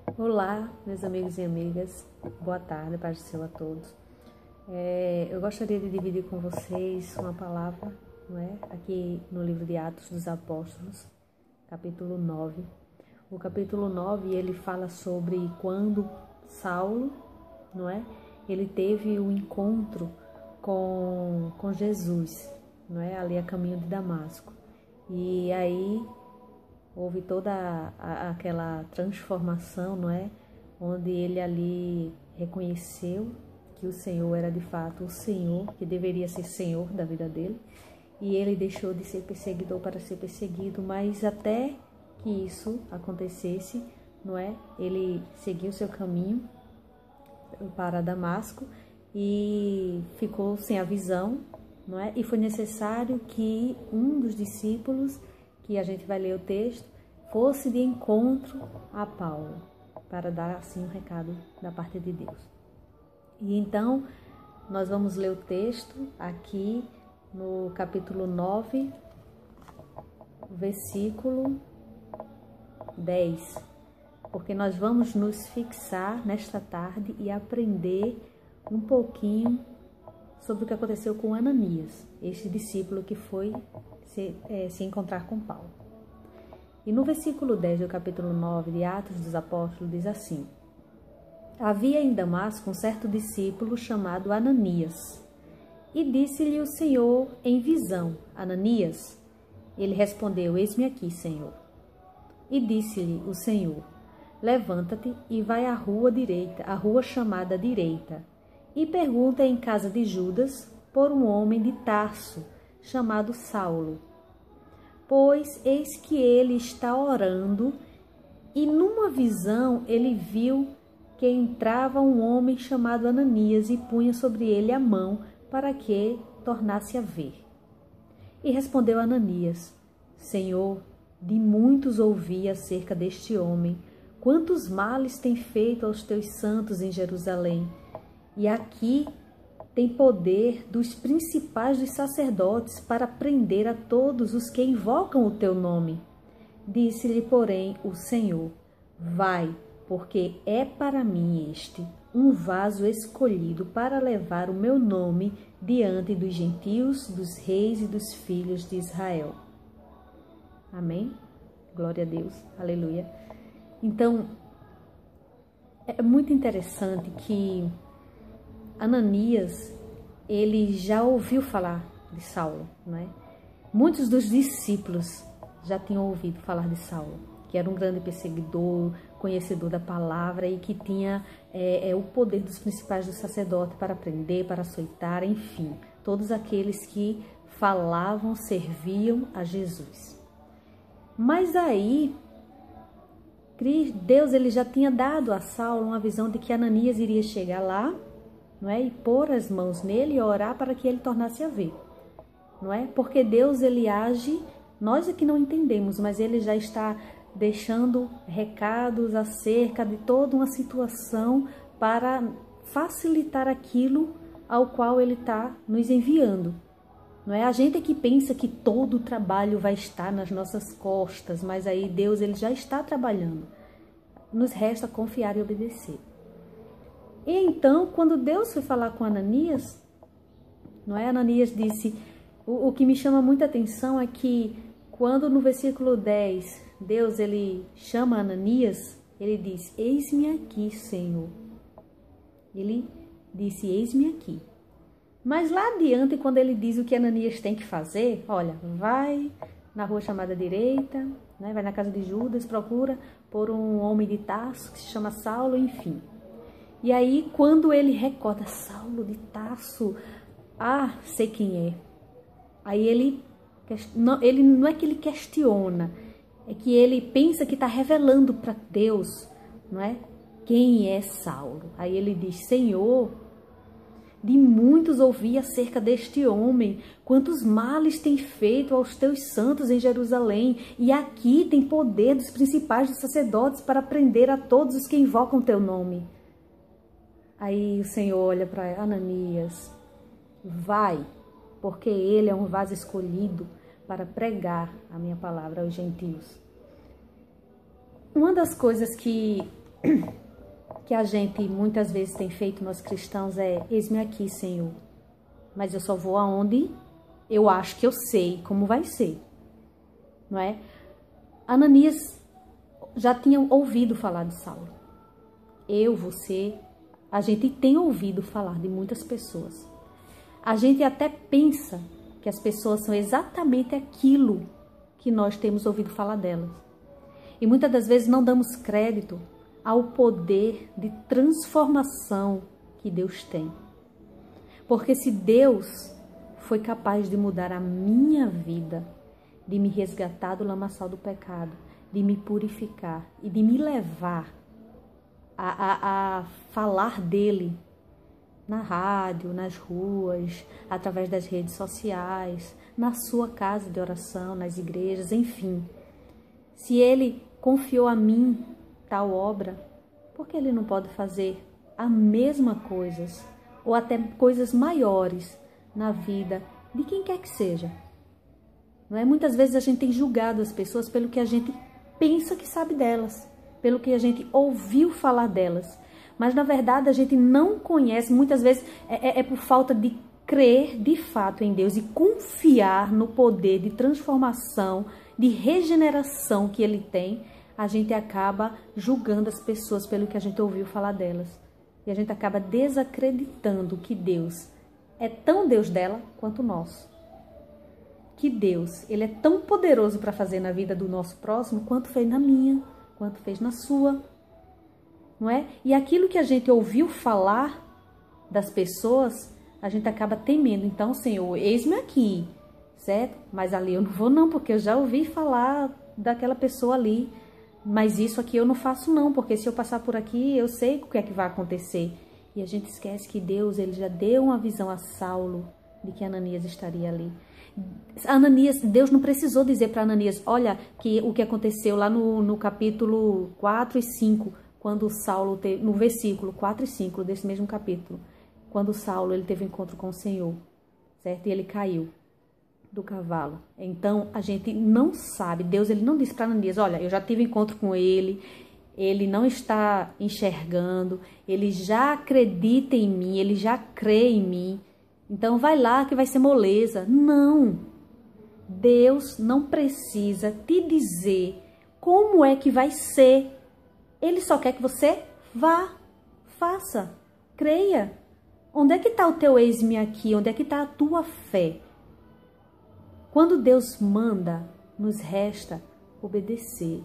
Olá, meus amigos e amigas, boa tarde, paz do Senhor a todos. Eu gostaria de dividir com vocês uma palavra, aqui no livro de Atos dos Apóstolos, capítulo 9. O capítulo 9, ele fala sobre quando Saulo, ele teve um encontro com Jesus, ali a caminho de Damasco. E aí houve toda aquela transformação, onde ele ali reconheceu que o Senhor era de fato o Senhor, que deveria ser Senhor da vida dele, e ele deixou de ser perseguidor para ser perseguido, mas até que isso acontecesse, ele seguiu seu caminho para Damasco e ficou sem a visão, e foi necessário que um dos discípulos, que a gente vai ler o texto, fosse de encontro a Paulo, para dar assim um recado da parte de Deus. E então, nós vamos ler o texto aqui no capítulo 9, versículo 10, porque nós vamos nos fixar nesta tarde e aprender um pouquinho sobre o que aconteceu com Ananias, este discípulo que foi se encontrar com Paulo. E no versículo 10 do capítulo 9 de Atos dos Apóstolos diz assim: Havia em Damasco um certo discípulo chamado Ananias, e disse-lhe o Senhor em visão: Ananias? Ele respondeu: Eis-me aqui, Senhor. E disse-lhe o Senhor: Levanta-te e vai à rua direita, a rua chamada Direita, e pergunta em casa de Judas por um homem de Tarso, chamado Saulo. Pois eis que ele está orando, e numa visão ele viu que entrava um homem chamado Ananias e punha sobre ele a mão para que tornasse a ver. E respondeu Ananias: Senhor, de muitos ouvi acerca deste homem, quantos males tem feito aos teus santos em Jerusalém, e aqui tem poder dos principais dos sacerdotes para prender a todos os que invocam o teu nome. Disse-lhe, porém, o Senhor: Vai, porque é para mim este um vaso escolhido para levar o meu nome diante dos gentios, dos reis e dos filhos de Israel. Amém? Glória a Deus. Aleluia. Então, é muito interessante que Ananias, ele já ouviu falar de Saulo, Muitos dos discípulos já tinham ouvido falar de Saulo, que era um grande perseguidor, conhecedor da palavra e que tinha o poder dos principais dos sacerdotes para prender, para açoitar, enfim, todos aqueles que falavam, serviam a Jesus. Mas aí, Deus ele já tinha dado a Saulo uma visão de que Ananias iria chegar lá, e pôr as mãos nele e orar para que ele tornasse a ver, Porque Deus ele age, nós é que não entendemos, mas ele já está deixando recados acerca de toda uma situação para facilitar aquilo ao qual ele está nos enviando. A gente é que pensa que todo o trabalho vai estar nas nossas costas, mas aí Deus ele já está trabalhando. Nos resta confiar e obedecer. E então, quando Deus foi falar com Ananias, Ananias disse, o que me chama muita atenção é que quando no versículo 10, Deus ele chama Ananias, ele diz, eis-me aqui, Senhor. Ele disse, eis-me aqui. Mas lá adiante, quando ele diz o que Ananias tem que fazer, olha, vai na rua chamada Direita, vai na casa de Judas, procura por um homem de Tarso que se chama Saulo, enfim. E aí, quando ele recorda Saulo de Tarso, sei quem é. Aí ele não é que ele questiona, é que ele pensa que está revelando para Deus, quem é Saulo. Aí ele diz, Senhor, de muitos ouvi acerca deste homem, quantos males tem feito aos teus santos em Jerusalém, e aqui tem poder dos principais dos sacerdotes para prender a todos os que invocam o teu nome. Aí o Senhor olha para Ananias, vai, porque ele é um vaso escolhido para pregar a minha palavra aos gentios. Uma das coisas que que a gente muitas vezes tem feito, nós cristãos, é: eis-me aqui, Senhor, mas eu só vou aonde eu acho que eu sei como vai ser, não é? Ananias já tinha ouvido falar de Saulo. Você, a gente tem ouvido falar de muitas pessoas. A gente até pensa que as pessoas são exatamente aquilo que nós temos ouvido falar delas. E muitas das vezes não damos crédito ao poder de transformação que Deus tem. Porque se Deus foi capaz de mudar a minha vida, de me resgatar do lamaçal do pecado, de me purificar e de me levar a falar dele na rádio, nas ruas, através das redes sociais, na sua casa de oração, nas igrejas, enfim. Se ele confiou a mim tal obra, por que ele não pode fazer a mesma coisas ou até coisas maiores na vida de quem quer que seja? Não é? Muitas vezes a gente tem julgado as pessoas pelo que a gente pensa que sabe delas, pelo que a gente ouviu falar delas. Mas, na verdade, a gente não conhece, muitas vezes é por falta de crer de fato em Deus e confiar no poder de transformação, de regeneração que Ele tem, a gente acaba julgando as pessoas pelo que a gente ouviu falar delas. E a gente acaba desacreditando que Deus é tão Deus dela quanto o nosso. Que Deus, Ele é tão poderoso para fazer na vida do nosso próximo quanto fez na minha, quanto fez na sua. Não é? E aquilo que a gente ouviu falar das pessoas, a gente acaba temendo. Então, Senhor, eis-me aqui, certo? Mas ali eu não vou não, porque eu já ouvi falar daquela pessoa ali. Mas isso aqui eu não faço não, porque se eu passar por aqui, eu sei o que é que vai acontecer. E a gente esquece que Deus, Ele já deu uma visão a Saulo de que Ananias estaria ali. Ananias, Deus não precisou dizer para Ananias: olha que o que aconteceu lá no capítulo 4 e 5, quando Saulo teve, no versículo 4 e 5 desse mesmo capítulo, quando Saulo ele teve encontro com o Senhor, certo? E ele caiu do cavalo. Então a gente não sabe, Deus ele não disse para Ananias: olha, eu já tive encontro com ele, ele não está enxergando, ele já acredita em mim, ele já crê em mim, então vai lá que vai ser moleza. Não, Deus não precisa te dizer como é que vai ser. Ele só quer que você vá, faça, creia. Onde é que está o teu eis-me aqui? Onde é que está a tua fé? Quando Deus manda, nos resta obedecer.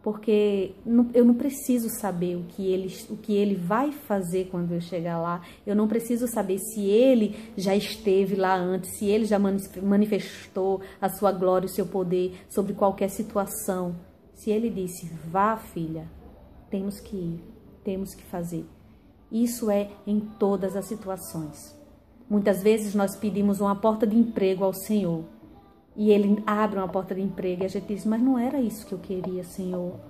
Porque eu não preciso saber o que ele vai fazer quando eu chegar lá. Eu não preciso saber se ele já esteve lá antes, se ele já manifestou a sua glória, o seu poder sobre qualquer situação. Se ele disse: vá, filha, temos que ir, temos que fazer. Isso é em todas as situações. Muitas vezes nós pedimos uma porta de emprego ao Senhor e Ele abre uma porta de emprego e a gente diz: mas não era isso que eu queria, Senhor.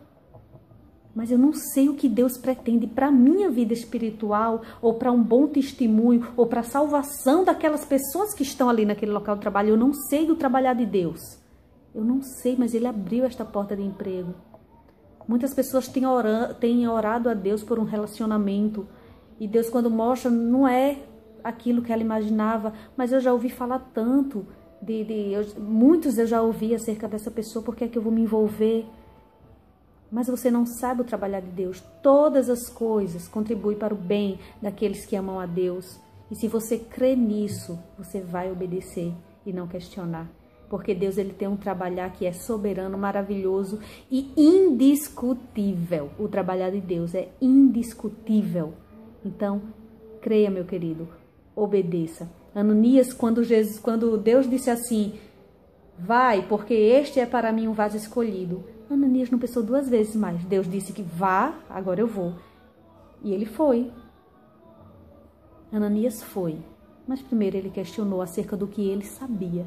Mas eu não sei o que Deus pretende para a minha vida espiritual, ou para um bom testemunho, ou para a salvação daquelas pessoas que estão ali naquele local de trabalho. Eu não sei do trabalhar de Deus. Eu não sei, mas Ele abriu esta porta de emprego. Muitas pessoas têm orado a Deus por um relacionamento. E Deus, quando mostra, não é aquilo que ela imaginava. Mas eu já ouvi falar tanto. Muitos eu já ouvi acerca dessa pessoa. Por que é que eu vou me envolver? Mas você não sabe o trabalhar de Deus. Todas as coisas contribuem para o bem daqueles que amam a Deus. E se você crê nisso, você vai obedecer e não questionar. Porque Deus ele tem um trabalhar que é soberano, maravilhoso e indiscutível. O trabalhar de Deus é indiscutível. Então, creia, meu querido, obedeça. Ananias, quando Deus disse assim: vai, porque este é para mim um vaso escolhido. Ananias não pensou duas vezes mais. Deus disse que vá, agora eu vou. E ele foi. Ananias foi. Mas primeiro ele questionou acerca do que ele sabia.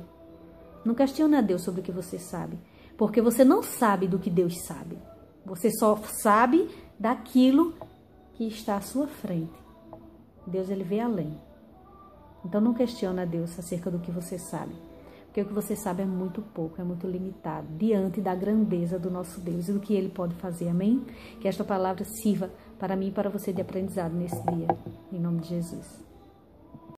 Não questione a Deus sobre o que você sabe, porque você não sabe do que Deus sabe. Você só sabe daquilo que está à sua frente. Deus ele vê além. Então não questione a Deus acerca do que você sabe, porque o que você sabe é muito pouco, é muito limitado, diante da grandeza do nosso Deus e do que Ele pode fazer, amém? Que esta palavra sirva para mim e para você de aprendizado nesse dia, em nome de Jesus.